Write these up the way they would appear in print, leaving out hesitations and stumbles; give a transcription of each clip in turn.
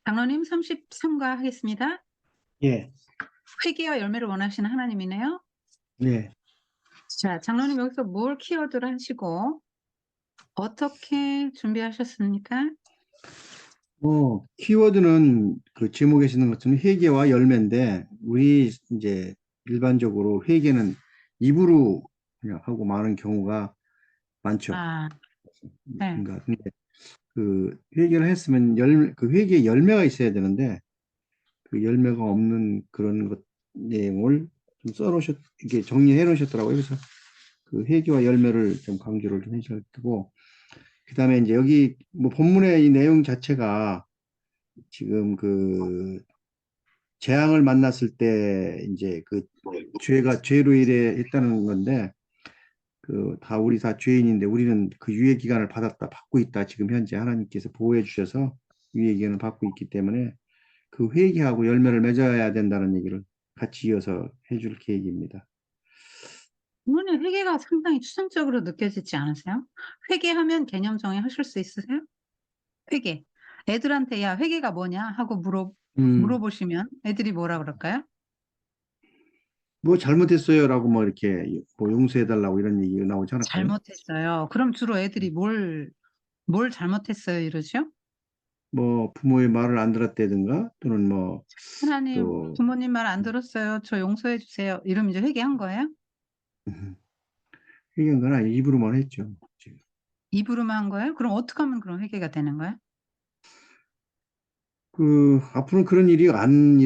장로님 33과 하겠습니다. 예, 회개와 열매를 원하시는 하나님이네요. 예. 자, 장로님 여기서 뭘 키워드를 하시고 어떻게 준비하셨습니까? 키워드는 그 제목에 쓰는 것처럼 회개와 열매인데, 우리 이제 일반적으로 회개는 입으로 그냥 하고 마는 경우가 많죠. 아, 네. 그러니까 근데 그 회개를 했으면 그 회개에 열매가 있어야 되는데, 그 열매가 없는 그런 것 내용을 좀 이렇게 정리해 놓으셨더라고요. 그래서 그 회개와 열매를 좀 강조를 좀 해주셨고, 그 다음에 이제 여기 뭐 본문의 이 내용 자체가 지금 그 재앙을 만났을 때 이제 그 죄로 인해 했다는 건데, 그 다 우리 다 죄인인데 우리는 그 유예 기간을 받고 있다. 지금 현재 하나님께서 보호해 주셔서 유예 기간을 받고 있기 때문에 그 회개하고 열매를 맺어야 된다는 얘기를 같이 이어서 해줄 계획입니다. 장로님 회개가 상당히 추상적으로 느껴지지 않으세요? 회개하면 개념 정의하실 수 있으세요? 회개. 애들한테 야 회개가 뭐냐 하고 음, 물어보시면 애들이 뭐라 그럴까요? 뭐 잘못했어요라고 뭐 이렇게 뭐 용서해 달라고 이런 얘기 나오지 않을까요? 잘못했어요. 그럼 주로 애들이 뭘 잘못했어요 이러죠? 뭐 부모의 말을 안 들었다든가 또는 하나님, 뭐또 부모님 말 안 들었어요. 저 용서해 주세요. 이러면 이제 회개한 거예요? 회개한 건 아니 입으로만 했죠. 지금. 입으로만 한 거예요? 그럼 어떻게 하면 그런 회개가 되는 거예요? 그 앞으로는 그런 일이 안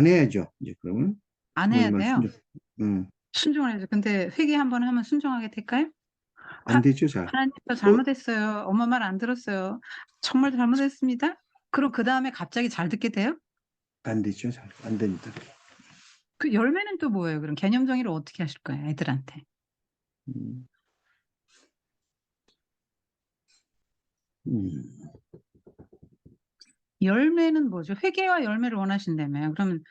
해야죠. 이제 그러면 안 부모님 해야 말 돼요. 순종. 음, 순종을 해야죠. 근데 회개 한 번 하면 순종하게 될까요? 안 되죠, 잘. 하나님 저 또 잘못했어요. 엄마 말 안 들었어요. 정말 잘못했습니다. 그럼 그다음에 갑자기 잘 듣게 돼요? 안 되죠, 잘. 안 됩니다. 그 열매는 또 뭐예요? 그럼 개념 정의를 어떻게 하실 거예요, 애들한테? 음, 음. 열매는 뭐죠? 회개와 열매를 원하신다며요. 그러면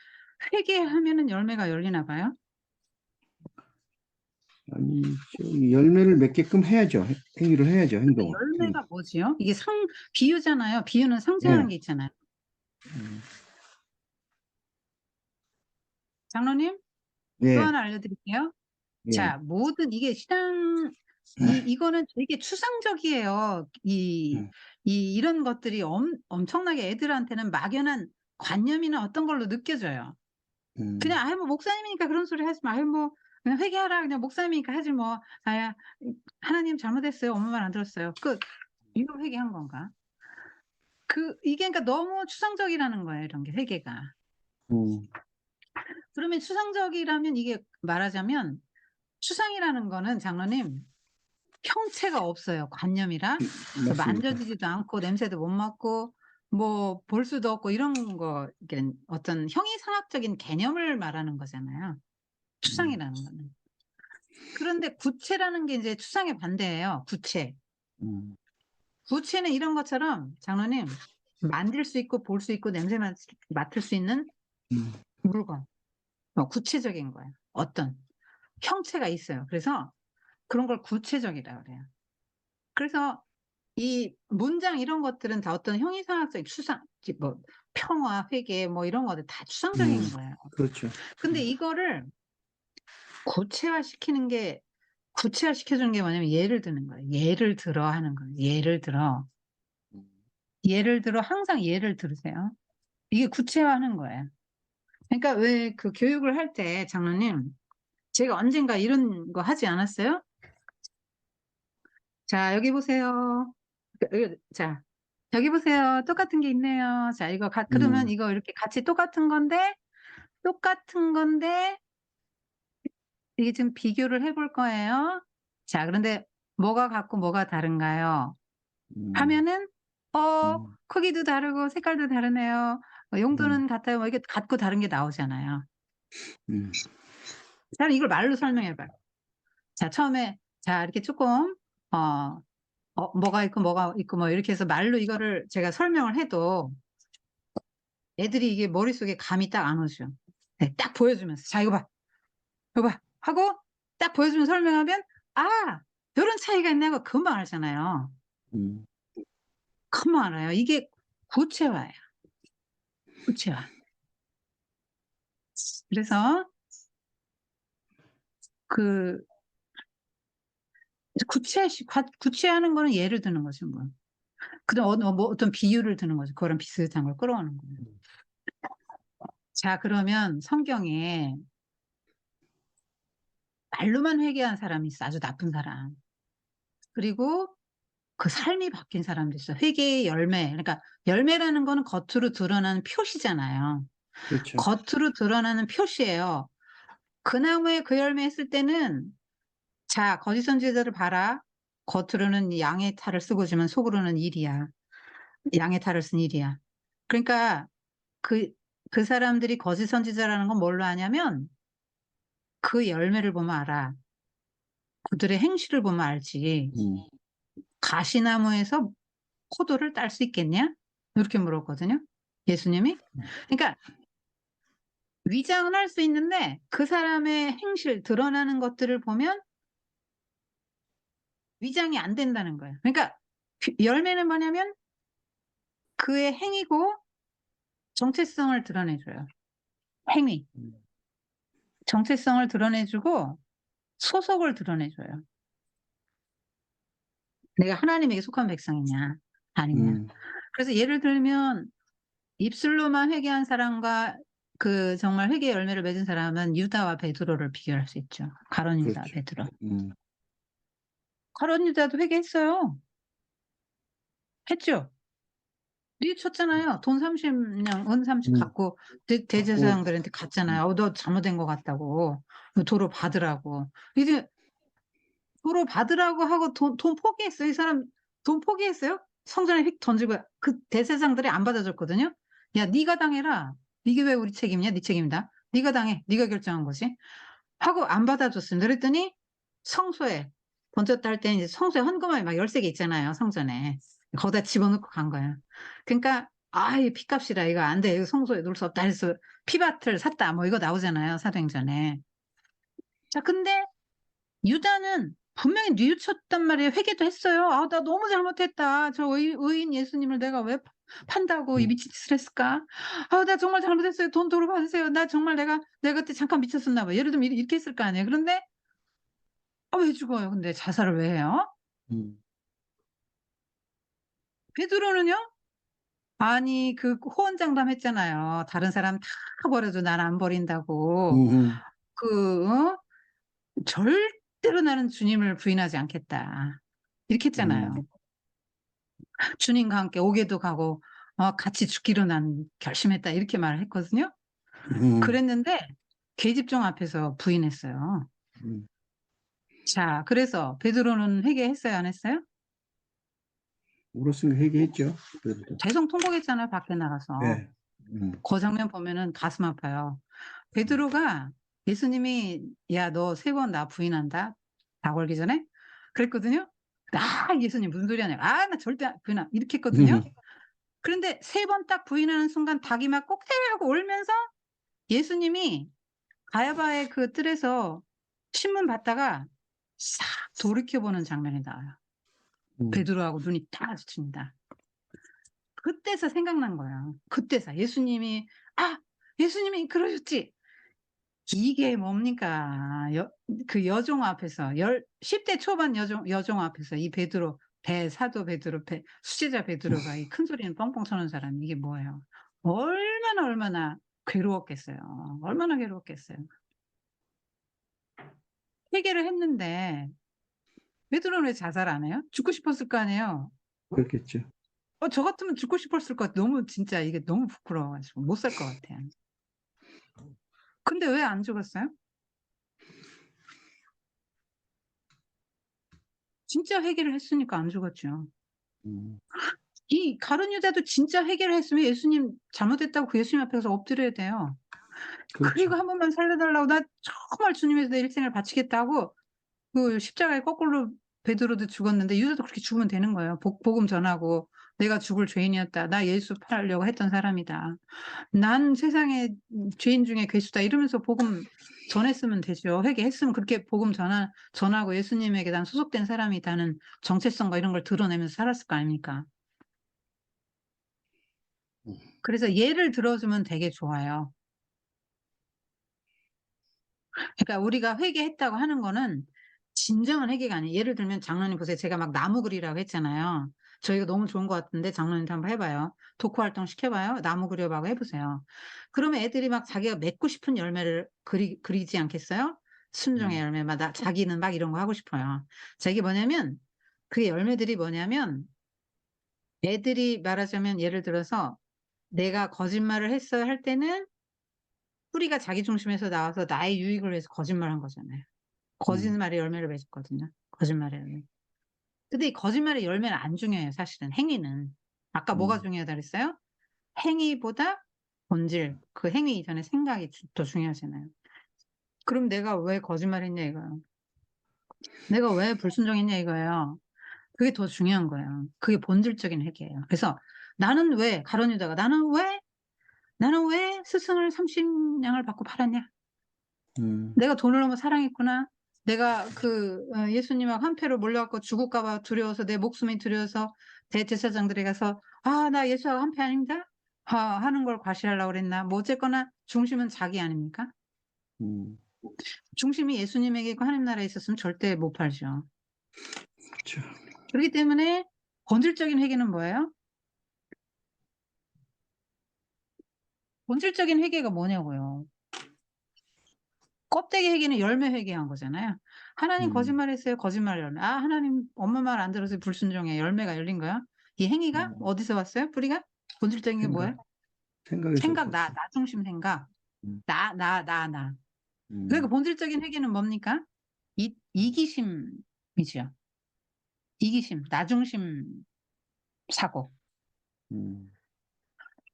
회개하면은 열매가 열리나 봐요? 아니, 열매를 맺게끔 해야죠. 행위를 해야죠, 근데 행동을. 열매가 뭐지요? 이게 비유잖아요. 비유는 상징하는 예. 게 있잖아요. 음, 장로님, 또 예, 하나 알려드릴게요. 예. 자, 모든 이게 이거는 되게 추상적이에요. 음, 이런 것들이 엄청나게 애들한테는 막연한 관념이나 어떤 걸로 느껴져요. 그냥, 음, 뭐, 목사님이니까 그런 소리 하지 마. 뭐, 그냥 회개하라. 그냥 목사님이니까 하지 뭐. 아야, 하나님 잘못했어요. 엄마 말 안 들었어요. 끝. 이거 회개한 건가? 이게 그러니까 너무 추상적이라는 거예요. 이런 게 회개가. 음, 그러면 추상적이라면 이게 말하자면 추상이라는 거는 장로님 형체가 없어요. 관념이라. 맞습니다. 만져지지도 않고 냄새도 못 맡고 뭐 볼 수도 없고 이런 거 이게 어떤 형이상학적인 개념을 말하는 거잖아요. 음, 추상이라는 거는. 그런데 구체라는 게 이제 추상의 반대예요. 구체. 음, 구체는 이런 것처럼 장로님 만질 수 있고 볼 수 있고 냄새 맡을 수 있는 음, 물건. 구체적인 거예요. 어떤 형체가 있어요. 그래서 그런 걸 구체적이라 그래요. 그래서 이 문장 이런 것들은 다 어떤 형이상학적 뭐 평화, 회개 뭐 이런 것들 다 추상적인 거예요. 그렇죠. 근데 이거를 구체화시켜 주는 게 뭐냐면 예를 드는 거예요. 예를 들어 하는 거예요. 예를 들어. 음, 예를 들어 항상 예를 들으세요. 이게 구체화하는 거예요. 그러니까 왜 그 교육을 할 때 장로님 제가 언젠가 이런 거 하지 않았어요? 자, 여기 보세요. 자, 여기 보세요. 똑같은 게 있네요. 자, 그러면 음, 이거 이렇게 같이 똑같은 건데, 이게 지금 비교를 해볼 거예요. 자, 그런데 뭐가 같고 뭐가 다른가요? 음, 하면은, 음, 크기도 다르고 색깔도 다르네요. 음, 용도는 같아요. 뭐 이게 같고 다른 게 나오잖아요. 음, 자, 이걸 말로 설명해봐요. 자, 처음에, 자, 이렇게 조금, 어, 뭐가 있고 뭐가 있고 뭐 이렇게 해서 말로 이거를 제가 설명을 해도 애들이 이게 머릿속에 감이 딱 안 오죠. 네, 딱 보여주면서 자 이거 봐 하고 딱 보여주면서 설명하면 아 이런 차이가 있나고 금방 알잖아요. 음, 금방 알아요. 이게 구체화예요. 구체화. 그래서 그 구체하는 거는 예를 드는 거죠, 뭐. 그다음 뭐 어떤 비유를 드는 거죠. 그거랑 비슷한 걸 끌어오는 거예요. 자, 그러면 성경에 말로만 회개한 사람이 있어. 아주 나쁜 사람. 그리고 그 삶이 바뀐 사람도 있어. 회개의 열매. 그러니까 열매라는 거는 겉으로 드러나는 표시잖아요. 그렇죠. 겉으로 드러나는 표시예요. 그 나무에 그 열매 했을 때는 자, 거짓 선지자를 봐라. 겉으로는 양의 탈을 쓰고지만 속으로는 일이야. 양의 탈을 쓴 일이야. 그러니까 그, 그 사람들이 거짓 선지자라는 건 뭘로 아냐면 그 열매를 보면 알아. 그들의 행실을 보면 알지. 음, 가시나무에서 포도를 딸 수 있겠냐? 이렇게 물었거든요. 예수님이. 그러니까 위장은 할 수 있는데 그 사람의 행실, 드러나는 것들을 보면 위장이 안 된다는 거예요. 그러니까 열매는 뭐냐면 그의 행위고 정체성을 드러내줘요. 행위. 음, 정체성을 드러내주고 소속을 드러내줘요. 내가 하나님에게 속한 백성이냐, 아니냐. 음, 그래서 예를 들면 입술로만 회개한 사람과 그 정말 회개의 열매를 맺은 사람은 유다와 베드로를 비교할 수 있죠. 가룟 유다, 그렇죠. 베드로. 음, 가룟 유다도 회개했어요. 했죠. 뉘우쳤잖아요. 돈 30냥, 은 30 음, 갖고 갖고, 대제사장들한테 갔잖아요. 너 잘못된 것 같다고. 도로 받으라고. 이제 도로 받으라고 하고 돈 포기했어요. 이 사람 돈 포기했어요. 성전에 휙 던지고 그 대제사장들이 안 받아줬거든요. 야, 네가 당해라. 이게 왜 우리 책임이냐? 네 책임이다. 네가 당해. 네가 결정한 거지. 하고 안 받아줬습니다. 그랬더니 성소에 던졌다 할 때는 이제 성소에 헌금함이 막 13개 있잖아요. 성전에. 거기다 집어넣고 간 거야. 그러니까 이 피값이라 이거 안 돼. 이거 성소에 놓을 수 없다 해서 피밭을 샀다. 뭐 이거 나오잖아요. 사도행전에. 자, 근데 유다는 분명히 뉘우쳤단 말이에요. 회개도 했어요. 나 너무 잘못했다. 저 의인 예수님을 내가 왜 판다고 이 음, 미친 짓을 했을까? 나 정말 잘못했어요. 돈 도로 받으세요. 나 정말 내가 그때 잠깐 미쳤었나 봐. 예를 들면 이렇게 했을 거 아니에요. 그런데 왜 죽어요? 근데 자살을 왜 해요? 음, 베드로는요? 아니 그 호언장담 했잖아요. 다른 사람 다 버려도 난 안 버린다고. 음, 그 절대로 나는 주님을 부인하지 않겠다. 이렇게 했잖아요. 음, 주님과 함께 오게도 가고 같이 죽기로 난 결심했다. 이렇게 말을 했거든요. 음, 그랬는데 계집종 앞에서 부인했어요. 음. 자, 그래서 베드로는 회개했어요, 안 했어요? 울었으니까 회개했죠. 그래도. 대성통곡했잖아요, 밖에 나가서. 네. 음, 그 장면 보면은 가슴 아파요. 베드로가 예수님이 야, 너 3번 나 부인한다. 다 걸기 전에 그랬거든요. 예수님 무슨 소리 하냐. 나 절대 부인 안 이렇게 했거든요. 음, 그런데 3번 딱 부인하는 순간 닭이 막 꼭대하고 울면서 예수님이 가야바의 그 뜰에서 신문 받다가 싹 돌이켜보는 장면이 나와요. 음, 베드로하고 눈이 딱 마주칩니다. 그때서 생각난 거야. 그때서 예수님이 그러셨지. 이게 뭡니까? 그 여종 앞에서 10대 초반 여종 앞에서 이 베드로 사도 베드로 수제자 베드로가 이 큰 소리는 뻥뻥 쳐는 사람이 이게 뭐예요? 얼마나 괴로웠겠어요. 얼마나 괴로웠겠어요. 회개를 했는데 베드로는 왜 자살 안 해요? 죽고 싶었을 거 아니에요. 그렇겠죠. 저 같으면 죽고 싶었을 것 같아. 너무 진짜 이게 너무 부끄러워가지고 못 살 것 같아요. 근데 왜 안 죽었어요? 진짜 회개를 했으니까 안 죽었죠. 음, 이 가룟 유다도 진짜 회개를 했으면 예수님 잘못했다고 그 예수님 앞에서 엎드려야 돼요. 그렇죠. 그리고 한 번만 살려달라고 나 정말 주님에서 내 일생을 바치겠다고 그 십자가에 거꾸로 베드로도 죽었는데 유다도 그렇게 죽으면 되는 거예요. 복음 전하고 내가 죽을 죄인이었다. 나 예수 팔려고 했던 사람이다. 난 세상에 죄인 중에 괴수다. 이러면서 복음 전했으면 되죠. 회개했으면 그렇게 복음 전하고 예수님에게 난 소속된 사람이다는 정체성과 이런 걸 드러내면서 살았을 거 아닙니까? 그래서 예를 들어주면 되게 좋아요. 그러니까 우리가 회개했다고 하는 거는 진정한 회개가 아니에요. 예를 들면 장로님 보세요. 제가 막 나무 그리라고 했잖아요. 저 이거 너무 좋은 것 같은데 장로님도 한번 해봐요. 독후 활동 시켜봐요. 나무 그려봐고 해보세요. 그러면 애들이 막 자기가 맺고 싶은 열매를 그리지 않겠어요? 순종의 열매마다 자기는 막 이런 거 하고 싶어요. 자, 이게 뭐냐면 그 열매들이 뭐냐면 애들이 말하자면 예를 들어서 내가 거짓말을 했어야 할 때는 뿌리가 자기 중심에서 나와서 나의 유익을 위해서 거짓말한 거잖아요. 거짓말의 열매를 맺었거든요. 거짓말의 열매. 근데 이 거짓말의 열매는 안 중요해요, 사실은. 행위는. 아까 뭐가 중요하다 그랬어요? 행위보다 본질, 그 행위 이전에 생각이 더 중요하잖아요. 그럼 내가 왜 거짓말했냐 이거예요. 내가 왜 불순종했냐 이거예요. 그게 더 중요한 거예요. 그게 본질적인 회개예요. 그래서 나는 왜 가론 유다가 나는 왜 스승을 30냥을 받고 팔았냐? 내가 돈을 너무 사랑했구나. 내가 예수님하고 한패로 몰려갖고 죽을까 봐 두려워서 내 목숨이 두려워서 대제사장들에 가서 나 예수하고 한패 아닙니다. 하는 걸 과시하려고 그랬나. 뭐 어쨌거나 중심은 자기 아닙니까? 중심이 예수님에게 있고 하나님 나라에 있었으면 절대 못 팔죠. 그렇죠. 그렇기 때문에 본질적인 회개는 뭐예요? 본질적인 회개가 뭐냐고요. 껍데기 회개는 열매 회개한 거잖아요. 하나님 거짓말했어요. 거짓말 열매. 하나님 엄마 말 안 들어서 불순종해. 열매가 열린 거야. 이 행위가 어디서 왔어요? 뿌리가? 본질적인 게 뭐예요? 생각에서 생각, 왔었어. 나 중심 생각. 음, 나. 그러니까 음, 본질적인 회개는 뭡니까? 이기심이죠. 이기심, 나 중심 사고. 음,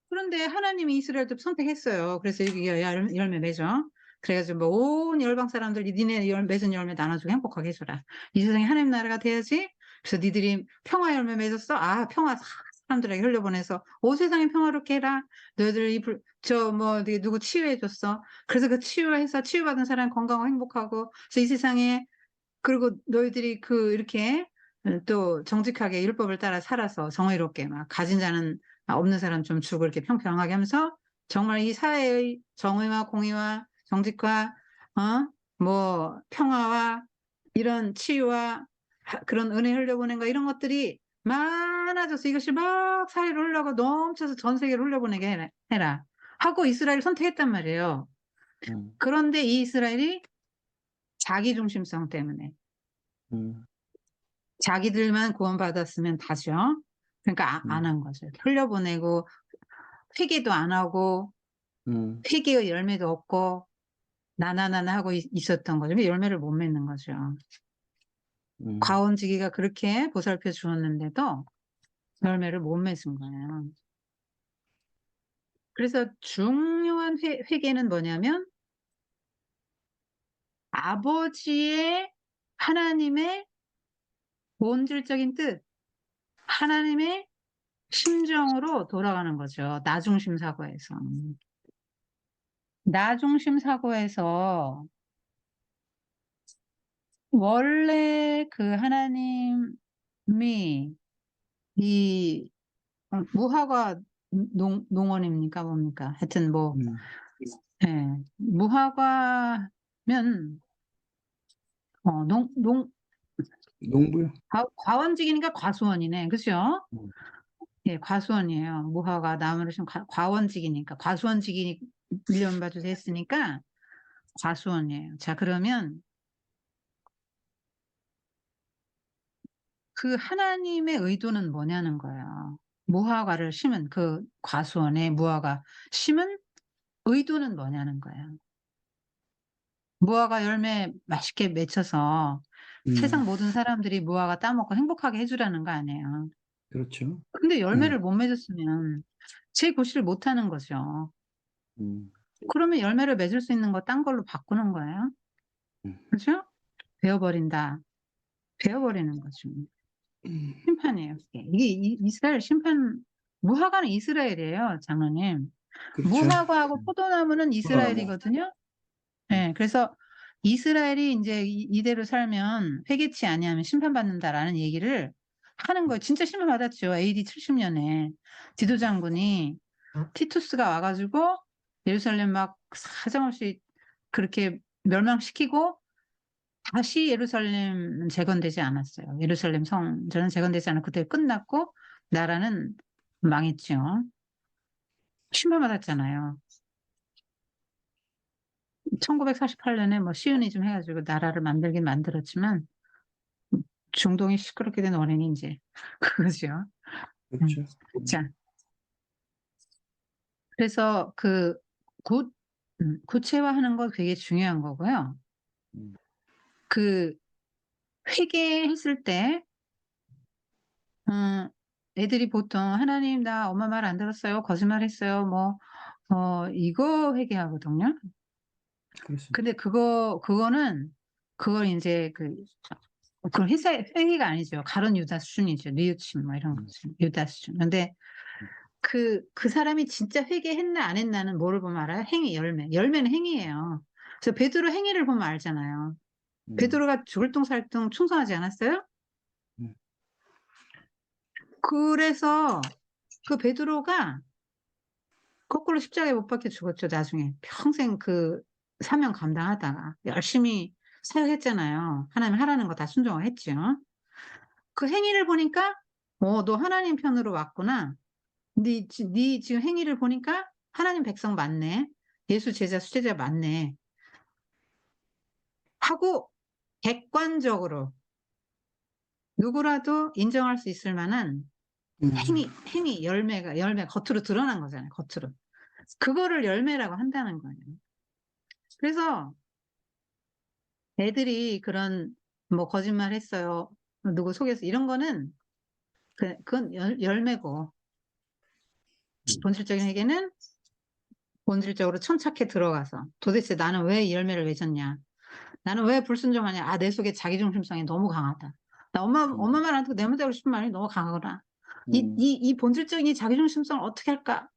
그런데 하나님이 이스라엘도 선택했어요. 그래서 여기 열매 맺어. 그래가지고 뭐 온 열방 사람들 니네 맺은 열매 나눠주고 행복하게 해줘라. 이 세상에 하나님 나라가 돼야지. 그래서 니들이 평화 열매 맺었어. 평화 사람들에게 흘려보내서 세상에 평화롭게 해라. 너희들 누구 치유해줬어. 그래서 그 치유해서 치유받은 사람 건강하고 행복하고. 그래서 이 세상에 그리고 너희들이 이렇게 또 정직하게 율법을 따라 살아서 정의롭게 막 가진 자는 없는 사람 좀 주고 이렇게 평평하게 하면서 정말 이 사회의 정의와 공의와 정직과 뭐 평화와 이런 치유와 그런 은혜 흘려보낸 거 이런 것들이 많아져서 이것이 막 사회로 흘러가 넘쳐서 전 세계로 흘려보내게 해라 하고 이스라엘을 선택했단 말이에요. 그런데 이 이스라엘이 자기 중심성 때문에 자기들만 구원받았으면 다죠. 그러니까 안 한 거죠. 흘려보내고 회개도 안 하고 회개의 열매도 없고 나나나나 하고 있었던 거죠. 열매를 못 맺는 거죠. 과원지기가 그렇게 보살펴 주었는데도 열매를 못 맺은 거예요. 그래서 중요한 회개는 뭐냐면 아버지의 하나님의 본질적인 뜻, 하나님의 심정으로 돌아가는 거죠. 나 중심 사고에서. 나 중심 사고에서 원래 하나님이 이 무화과 농원입니까 뭡니까? 하여튼 뭐 예, 무화과면 농부요. 과원직이니까 과수원이네, 그죠? 음, 예, 과수원이에요. 무화과 나무를 심 과원직이니까 과수원직이 물려받아서 했으니까 과수원이에요. 자, 그러면 하나님의 의도는 뭐냐는 거예요. 무화과를 심은 과수원에 무화과 심은 의도는 뭐냐는 거예요. 무화과 열매 맛있게 맺혀서 세상 모든 사람들이 무화과 따먹고 행복하게 해주라는 거 아니에요. 그렇죠. 근데 열매를 못 맺었으면 제 고시를 못 하는 거죠. 그러면 열매를 맺을 수 있는 거 딴 걸로 바꾸는 거예요. 그렇죠? 베어버린다. 베어버리는 거죠. 심판이에요. 이게 이스라엘 심판, 무화과는 이스라엘이에요, 장로님. 그렇죠. 무화과하고 포도나무는 이스라엘이거든요. 네, 그래서 이스라엘이 이제 이대로 살면 회개치 아니하면 심판받는다라는 얘기를 하는 거예요. 진짜 심판받았죠. AD 70년에 지도장군이 티투스가 와가지고 예루살렘 막 사정없이 그렇게 멸망시키고 다시 예루살렘은 재건되지 않았어요. 예루살렘 성전은 재건되지 않았고 그때 끝났고 나라는 망했죠. 신발받았잖아요. 1948년에 뭐 시오니즘 해가지고 나라를 만들긴 만들었지만 중동이 시끄럽게 된 원인이 이제 그거죠. 그렇죠. 자, 그래서 구체화하는 거 되게 중요한 거고요. 음. 그 회개했을 때 애들이 보통 하나님 나 엄마 말 안 들었어요. 거짓말했어요. 뭐 이거 회개하거든요. 그렇습니다. 근데 그거는 그걸 이제 그건 회개가 아니죠. 가론 유다 수준이죠. 뉘우침 뭐 이런 거죠. 유다 수준. 근데 그 사람이 진짜 회개했나 안 했나는 뭐를 보면 알아요? 행위, 열매. 열매는 행위예요. 그래서 베드로 행위를 보면 알잖아요. 베드로가 죽을 똥살똥 충성하지 않았어요? 음. 그래서 그 베드로가 거꾸로 십자가에 못 박혀 죽었죠, 나중에. 평생 그 사명 감당하다가 열심히 사역했잖아요. 하나님 하라는 거 다 순종을 했죠. 그 행위를 보니까 너 하나님 편으로 왔구나. 네 지금 행위를 보니까 하나님 백성 맞네. 예수 제자 수제자 맞네. 하고 객관적으로 누구라도 인정할 수 있을 만한 행위, 열매 겉으로 드러난 거잖아요. 겉으로. 그거를 열매라고 한다는 거예요. 그래서 애들이 그런 뭐 거짓말 했어요. 누구 속여서 이런 거는 그건 열매고 본질적인 회개는 본질적으로 천착해 들어가서 도대체 나는 왜 이 열매를 맺었냐? 나는 왜 불순종하냐? 내 속에 자기중심성이 너무 강하다. 나 엄마 말 안 듣고 내 맘대로 싶은 말이 너무 강하구나. 이 본질적인 이 자기중심성을 어떻게 할까?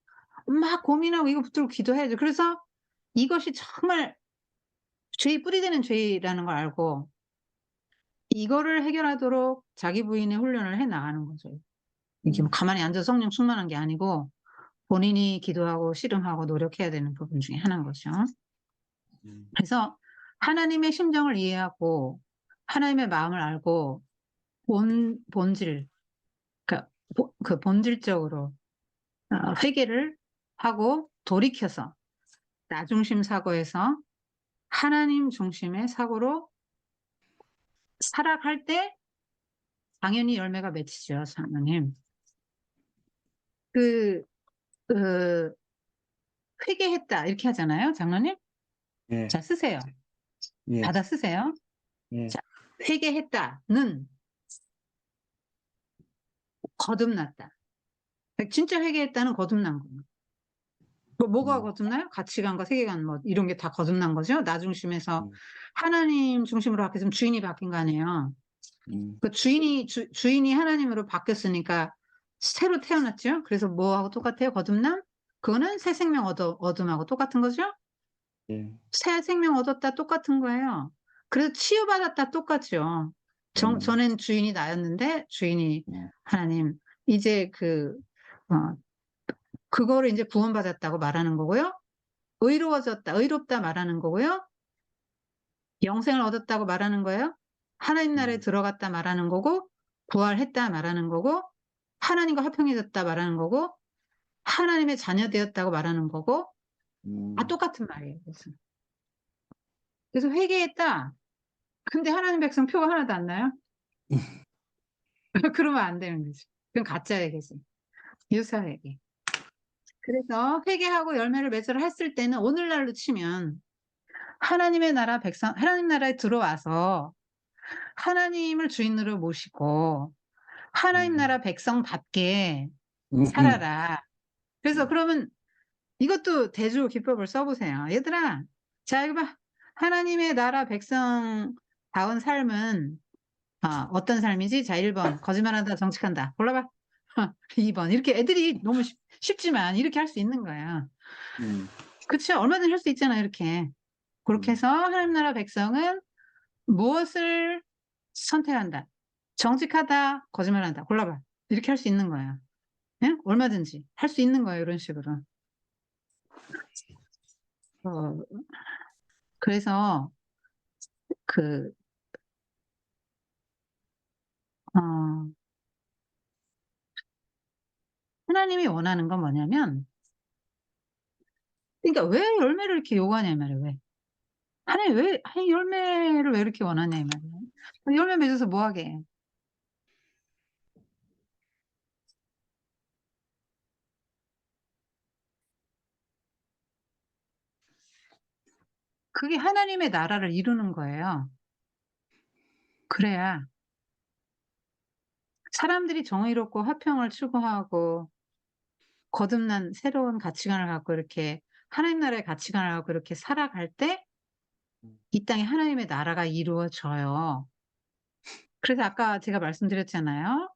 막 고민하고 이거 붙들고 기도해야죠. 그래서 이것이 정말 죄의 뿌리되는 죄라는 걸 알고 이거를 해결하도록 자기 부인의 훈련을 해 나가는 거죠. 이게 뭐 가만히 앉아서 성령 충만한 게 아니고 본인이 기도하고 씨름하고 노력해야 되는 부분 중에 하나인 거죠. 그래서 하나님의 심정을 이해하고 하나님의 마음을 알고 본질, 그러니까 그 본질적으로 회개를 하고 돌이켜서 나 중심 사고에서 하나님 중심의 사고로 살아갈 때 당연히 열매가 맺히죠, 장로님. 그, 회개했다 이렇게 하잖아요, 장로님. 예, 자, 쓰세요. 예, 받아 쓰세요. 예. 자, 회개했다는 거듭났다. 진짜 회개했다는 거듭난 거예요. 뭐가 거듭나요? 가치관과 세계관 뭐 이런 게 다 거듭난 거죠. 나 중심에서 하나님 중심으로 바뀌었으면 주인이 바뀐 거 아니에요. 그 주인이 하나님으로 바뀌었으니까 새로 태어났죠. 그래서 뭐하고 똑같아요? 거듭남? 그거는 새 생명 얻음하고 똑같은 거죠. 예. 새 생명 얻었다 똑같은 거예요. 그래서 치유받았다 똑같죠. 전엔 주인이 나였는데 주인이 하나님. 이제 그거를 이제 구원받았다고 말하는 거고요. 의롭다 말하는 거고요. 영생을 얻었다고 말하는 거예요. 하나님 나라에 들어갔다 말하는 거고, 부활했다 말하는 거고, 하나님과 화평해졌다 말하는 거고, 하나님의 자녀 되었다고 말하는 거고, 똑같은 말이에요. 그래서 회개했다. 근데 하나님 백성 표가 하나도 안 나요? 그러면 안 되는 거죠. 그건 가짜 회개지. 유사 회개. 그래서 회개하고 열매를 맺으라 했을 때는 오늘날로 치면 하나님의 나라 백성, 하나님 나라에 들어와서 하나님을 주인으로 모시고 하나님 나라 백성답게 살아라. 그래서 그러면 이것도 대조 기법을 써보세요. 얘들아, 자, 이거 봐. 하나님의 나라 백성다운 삶은 어떤 삶이지? 자, 1번. 거짓말한다, 정직한다. 골라봐. 2번. 이렇게 애들이 너무 쉽지만 이렇게 할 수 있는 거야. 그쵸? 얼마든지 할 수 있잖아, 이렇게. 그렇게 해서 하나님 나라 백성은 무엇을 선택한다? 정직하다, 거짓말한다. 골라봐. 이렇게 할 수 있는 거야. 예? 얼마든지 할 수 있는 거예요. 이런 식으로. 어, 그래서 그, 어, 하나님이 원하는 건 뭐냐면, 그러니까 왜 열매를 이렇게 요구하냐 이 말이에요. 왜? 하나님 열매를 왜 이렇게 원하냐 이 말이에요. 열매 맺어서 뭐 하게 해? 그게 하나님의 나라를 이루는 거예요. 그래야 사람들이 정의롭고 화평을 추구하고 거듭난 새로운 가치관을 갖고 이렇게 하나님 나라의 가치관을 갖고 이렇게 살아갈 때 이 땅에 하나님의 나라가 이루어져요. 그래서 아까 제가 말씀드렸잖아요.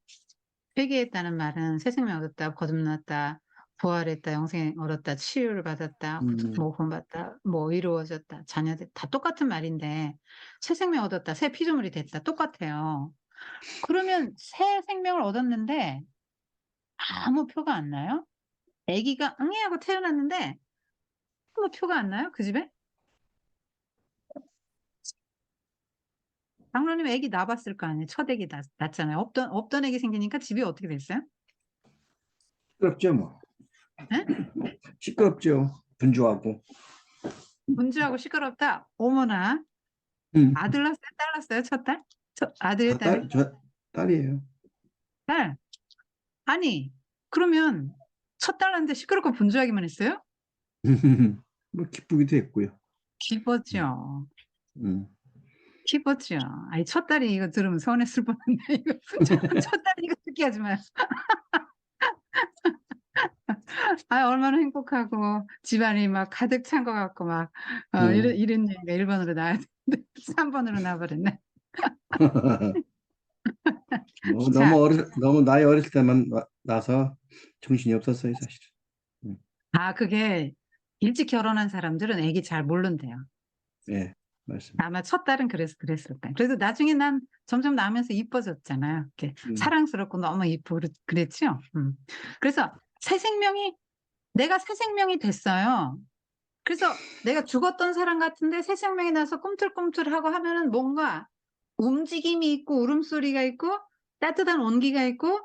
회개했다는 말은 새 생명 얻었다, 거듭났다, 부활했다, 영생 얻었다, 치유를 받았다, 음, 뭐 구원받다, 뭐 이루어졌다, 자녀들 다 똑같은 말인데 새 생명 얻었다, 새 피조물이 됐다 똑같아요. 그러면 새 생명을 얻었는데 아무 표가 안 나요? 아기가 응애 하고 태어났는데 아무 표가 안 나요? 그 집에? 장로님 아기 낳아봤을 거 아니에요? 첫 아기 낳았잖아요. 없던 아기 생기니까 집이 어떻게 됐어요? 시끄럽죠, 뭐. 예? 시끄럽죠. 분주하고. 분주하고 시끄럽다. 어머나. 음, 아들 낳았어요? 딸 낳았어요? 첫 딸? 아들이에요? 딸이에요? 딸이에요. 딸. 아니, 그러면 첫 딸 낳는데 시끄럽고 분주하기만 했어요? 뭐, 기쁘기도 했고요. 음, 기뻤죠. 음. 기뻤죠. 아니, 첫 딸이 이거 들으면 서운했을 뻔한데, 이거. 첫 딸이 이거 듣게 하지 마요. 아, 얼마나 행복하고, 집안이 막 가득 찬 것 같고, 막, 음. 이런 얘기가 1번으로 나와야 되는데, 3번으로 나와버렸네. 자, 너무 나이 어렸을 때만 나서 정신이 없었어요, 사실. 음, 그게 일찍 결혼한 사람들은 애기 잘 모른대요. 예, 맞습니다. 아마 첫 딸은 그랬을 거예요. 그래도 나중에 난 점점 나면서 이뻐졌잖아요. 이렇게 음, 사랑스럽고 너무 이쁘고 그랬죠. 그래서 내가 새 생명이 됐어요. 그래서 내가 죽었던 사람 같은데 새 생명이 나서 꿈틀꿈틀하고 하면은 뭔가 움직임이 있고 울음소리가 있고 따뜻한 온기가 있고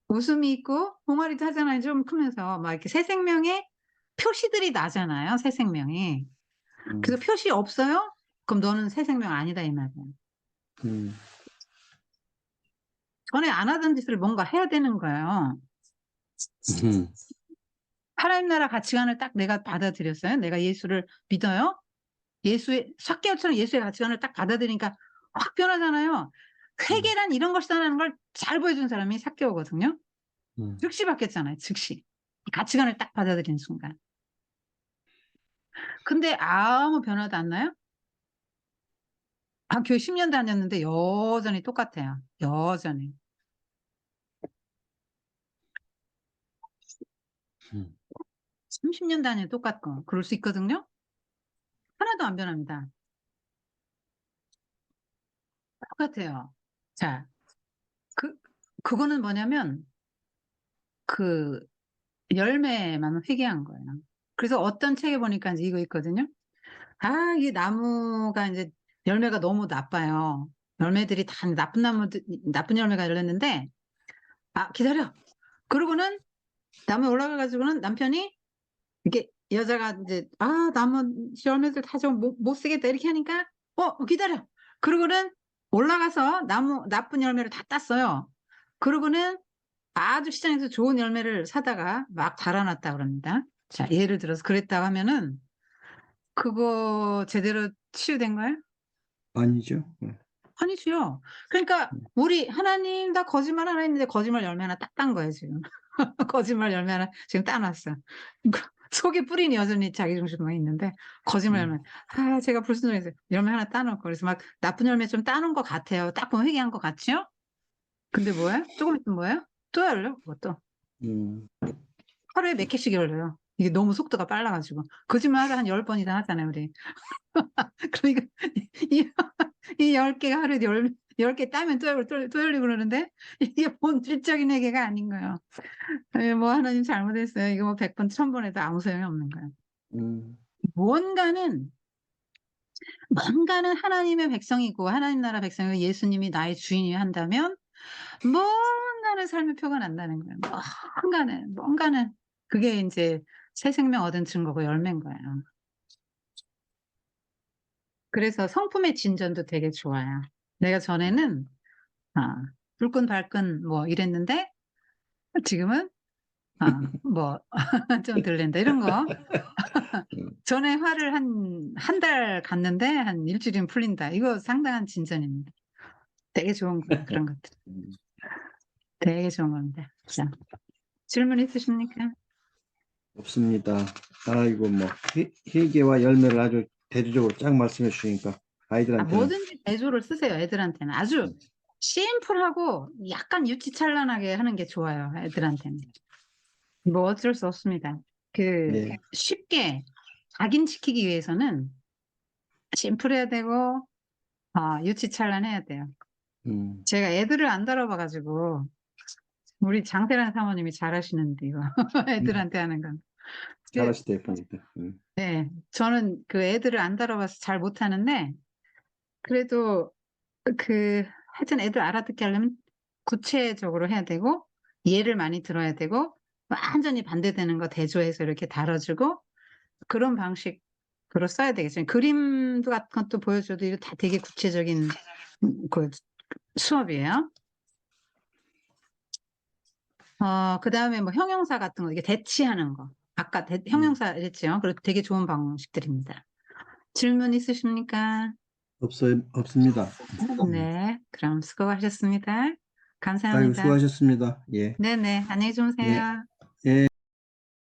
웃음이 있고 동아리도 하잖아요. 좀 크면서 막 이렇게 새 생명의 표시들이 나잖아요. 새 생명이. 음, 그래서 표시 없어요? 그럼 너는 새 생명 아니다 이 말이에요. 음, 전에 안 하던 짓을 뭔가 해야 되는 거예요. 음, 하나님 나라 가치관을 딱 내가 받아들였어요. 내가 예수를 믿어요. 삭개오처럼 예수의 가치관을 딱 받아들이니까 확 변하잖아요. 음, 회개란 이런 것이다라는 걸 잘 보여준 사람이 삭개오거든요. 음. 즉시 바뀌었잖아요. 즉시. 가치관을 딱 받아들이는 순간. 근데 아무 변화도 안 나요? 교회 10년 다녔는데 여전히 똑같아요. 여전히. 음. 30년 다녀도 똑같고 그럴 수 있거든요. 하나도 안 변합니다. 똑같아요. 자, 그 그거는 뭐냐면 그 열매만 회개한 거예요. 그래서 어떤 책에 보니까 이제 이거 있거든요. 이 나무가 이제 열매가 너무 나빠요. 열매들이 다 나쁜 열매가 열렸는데, 기다려. 그러고는 나무에 올라가가지고는 남편이 이렇게 여자가 이제, 나무 열매들 다 좀 못 쓰겠다. 이렇게 하니까, 기다려. 그러고는 올라가서 나쁜 열매를 다 땄어요. 그러고는 아주 시장에서 좋은 열매를 사다가 막 달아놨다 그럽니다. 자, 예를 들어서 그랬다고 하면은, 그거 제대로 치유된 거예요? 아니죠. 아니지요. 그러니까 우리 하나님 다 거짓말 하나 했는데 거짓말 열매 하나 딱 딴 거예요, 지금. 거짓말 열매 하나 지금 따놨어. 속에 뿌리는 여전히 자기 중심만 있는데 거짓말 열매. 음, 제가 불순종해서 열매 하나 따놓고 그래서 막 나쁜 열매 좀 따놓은 것 같아요. 딱 보면 회개한 것 같죠? 근데 뭐예요? 조금 있으면 뭐예요? 또 열려, 그것도. 음, 하루에 몇 개씩 열려요. 이게 너무 속도가 빨라가지고. 거짓말 하루 한 10번 이상 하잖아요, 우리. 그러니까 이, 이 10개가 하루에 10개 따면 또 열고 또 열리고 그러는데 이게 본질적인 회개가 아닌 거예요. 예, 뭐 하나님 잘못했어요. 이거 뭐 100번 1000번 해도 아무 소용이 없는 거예요. 음, 뭔가는 하나님의 백성이고 하나님 나라 백성이고 예수님이 나의 주인이 한다면 뭔가는 삶의 표가 난다는 거예요. 뭔가는 그게 인제 새 생명 얻은 증거고 열매인 거예요. 그래서 성품의 진전도 되게 좋아요. 내가 전에는 아 불끈 발끈 뭐 이랬는데 지금은 뭐 좀 덜 낸다 이런 거. 전에 화를 한 달 갔는데 한 일주일이면 풀린다. 이거 상당한 진전입니다. 되게 좋은 거예요, 그런 것들. 음. 되게 좋은 건데. 자, 질문 있으십니까? 없습니다. 아이고 뭐 회개와 열매를 아주 대조적으로 쫙 말씀해 주시니까 아이들한테는 뭐든지 대조를 쓰세요, 애들한테는. 아주 심플하고 약간 유치찬란하게 하는 게 좋아요, 애들한테는. 뭐 어쩔 수 없습니다. 예, 쉽게 각인시키기 위해서는 심플해야 되고 유치찬란해야 돼요. 음, 제가 애들을 안 다뤄봐 가지고 우리 장태란 사모님이 잘하시는데 이거 음, 애들한테 하는 건. 그 잘하시대요 보니까. 네. 저는 그 애들을 안 다뤄봐서 잘 못하는데 그래도 하여튼 애들 알아듣게 하려면 구체적으로 해야 되고 예를 많이 들어야 되고 완전히 반대되는 거 대조해서 이렇게 다뤄주고 그런 방식으로 써야 되겠죠. 그림도 같은 것도 보여줘도 이거 다 되게 구체적인 그 수업이에요. 그다음에 뭐 형용사 같은 거 이게 대치하는 거. 아까 형용사 했죠. 그리고 되게 좋은 방식들입니다. 질문 있으십니까? 없습니다. 네. 그럼 수고하셨습니다. 아이고 감사합니다. 수고하셨습니다. 예, 네네. 안녕히 예. 주무세요.